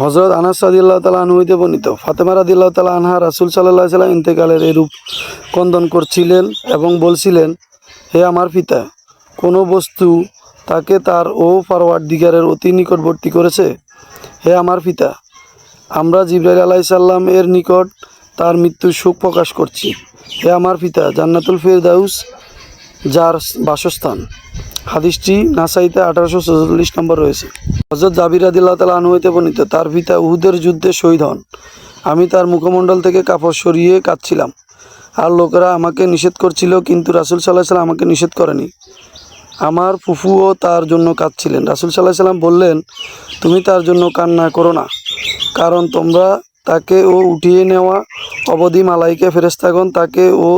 হযরত আনাস রাদিয়াল্লাহু তাআলা আনহু হইতে বর্ণিত, ফাতেমা রাদিয়াল্লাহু তাআলা আনহা রাসূল সাল্লাল্লাহু আলাইহি ওয়াসাল্লাম ইন্তেকালের এরূপ ক্রন্দন করছিলেন এবং বলছিলেন, হে আমার পিতা, কোনো বস্তু তাকে তার ও পরওয়ারদিগারের অতি নিকটবর্তী করেছে? হে আমার পিতা, আমরা জিবরাইল আলাইহিস সালাম এর নিকট তার মৃত্যুর শোক প্রকাশ করছি। হে আমার পিতা, জান্নাতুল ফেরদাউস যার বাসস্থান। হাদিসটি নাসাইতে 1844 নম্বর রয়েছে। হযরত জাবির রাদিয়াল্লাহু তাআলা আনহু হইতে বর্ণিত, তার পিতা উহুদের যুদ্ধে শহীদ হন। আমি তার মুখমণ্ডল থেকে কাপড় সরিয়ে কাঁদছিলাম, আর লোকেরা আমাকে নিষেধ করছিল, কিন্তু রাসূল সাল্লাল্লাহু আলাইহি ওয়াসাল্লাম আমাকে নিষেধ করেনি। আমার ফুফুও তার জন্য কাঁদছিলেন। রাসূল সাল্লাল্লাহু আলাইহি ওয়াসাল্লাম বললেন, তুমি তার জন্য কান্না করো না, কারণ তোমরা তাকে ও উঠিয়ে নেওয়া অবধি মালাইকা ফেরেশতাগণ তাকে ও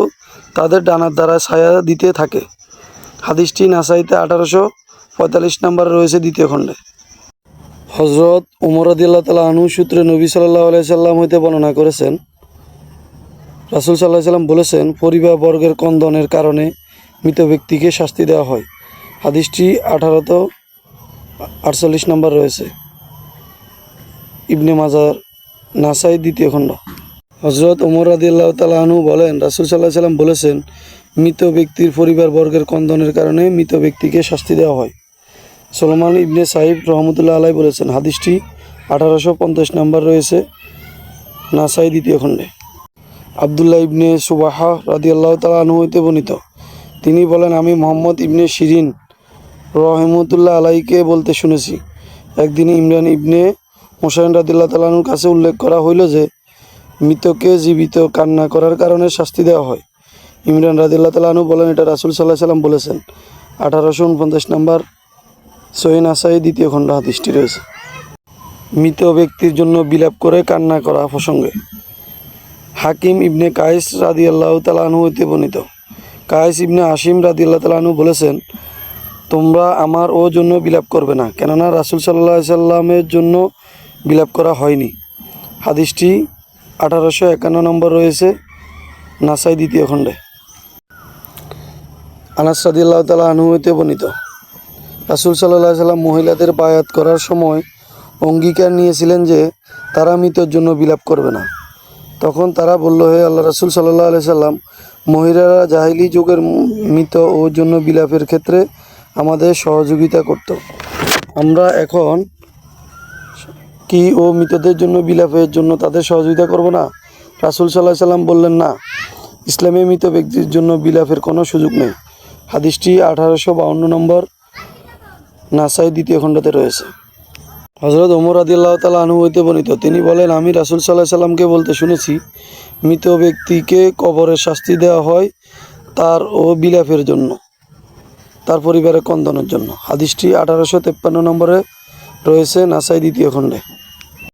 তাদের ডানার দ্বারা ছায়া দিতে থাকে। হাদিসটি নাসাইতে 1845 নম্বরে রয়েছে, দ্বিতীয় খণ্ডে। হযরত ওমর রাদিয়াল্লাহু তাআলা আনহু সূত্রে নবী সাল্লাল্লাহু আলাইহি সাল্লাম হইতে বর্ণনা করেছেন, রাসূল সাল্লাল্লাহু আলাইহি সাল্লাম বলেছেন, পরিবার বর্গের ক্রন্দনের কারণে মৃত ব্যক্তিকে শাস্তি দেওয়া হয়। হাদিসটি 1848 নম্বর রয়েছে, ইবনে মাজাহ, নাসাই, দ্বিতীয় খণ্ড। হযরত ওমর রাদিয়াল্লাহু তাআলা আনহু বলেন, রাসূল সাল্লাল্লাহু আলাইহি সাল্লাম বলেছেন, মৃত ব্যক্তির পরিবার বর্গের ক্রন্দনের কারণে মৃত ব্যক্তিকে শাস্তি দেওয়া হয়। সুলাইমান ইবনে সাইব রহমতুল্লাহ আলাইহি বলেছেন। হাদিসটি 1850 নম্বর রয়েছে, নাসাই, দ্বিতীয় খণ্ডে। আব্দুল্লাহ ইবনে সুবাহা রাদিয়াল্লাহু তাআলা আনহু হইতে বর্ণিত, তিনি বলেন, আমি মুহাম্মদ ইবনে শিরিন রহমতুল্লাহ আলাইকে বলতে শুনেছি, একদিন ইমরান ইবনে হুসাইন রাদিয়াল্লাহু তাআলা আনহুর কাছে উল্লেখ করা হইল যে মৃতকে জীবিত কান্না করার কারণে শাস্তি দেওয়া হয়। ইমরান রাদিয়াল্লাহু তাআলা আনহু বলেন, এটা রাসূল সাল্লাল্লাহু আলাইহি সাল্লাম বলেছেন। 1849 নম্বর, সহিহ নাসাই, দ্বিতীয় খণ্ড হাদিসটি রয়েছে। মৃত ব্যক্তির জন্য বিলাপ করে কান্না করা প্রসঙ্গে হাকিম ইবনে কায়েস রাদিয়াল্লাহু তাআলা আনহু হইতে বর্ণিত, কায়েস ইবনে হাশিম রাদিয়াল্লাহু তাআলা আনহু বলেছেন, তোমরা আমার ও জন্য বিলাপ করবে না, কেননা রাসূল সাল্লাল্লাহু আলাইহি সাল্লামের জন্য বিলাপ করা হয়নি। হাদিসটি 1851 নম্বর রয়েছে, নাসাই, দ্বিতীয় খণ্ডে। আনাস রাদিয়াল্লাহু তাআলা আনহু হইতে বর্ণিত, রাসূল সাল্লাল্লাহু আলাইহি সাল্লাম মহিলাদের বায়াত করার সময় অঙ্গীকার নিয়েছিলেন যে তারা মৃতের জন্য বিলাপ করবে না। তখন তারা বলল, হে আল্লাহ রাসূল সাল্লাল্লাহু আলাইহি সাল্লাম, মহিলারা জাহিলি যুগের মৃত ও জন্য বিলাপের ক্ষেত্রে আমাদের সহযোগিতা করত, আমরা এখন কি ও মৃতদের জন্য বিলাপের জন্য তাদের সহযোগিতা করব না? রাসূল সাল্লাল্লাহু আলাইহি সাল্লাম বললেন, না, ইসলামে মৃত ব্যক্তির জন্য বিলাপের কোনো সুযোগ নেই। হাদিসটি 1852 নম্বর, নাসাই, দ্বিতীয় খণ্ডতে রয়েছে। হযরত ওমর রাদিয়াল্লাহু তাআলা আনহু হইতে বর্ণিত, তিনি বলেন, আমি রাসূল সাল্লাল্লাহু আলাইহি সাল্লামকে বলতে শুনেছি, মৃত ব্যক্তিকে কবরে শাস্তি দেওয়া হয় তার ও বিলাপের জন্য, তার পরিবারের ক্রন্দনের জন্য। হাদিসটি 1853 নম্বরে রয়েছে, নাসাই, দ্বিতীয় খণ্ডে।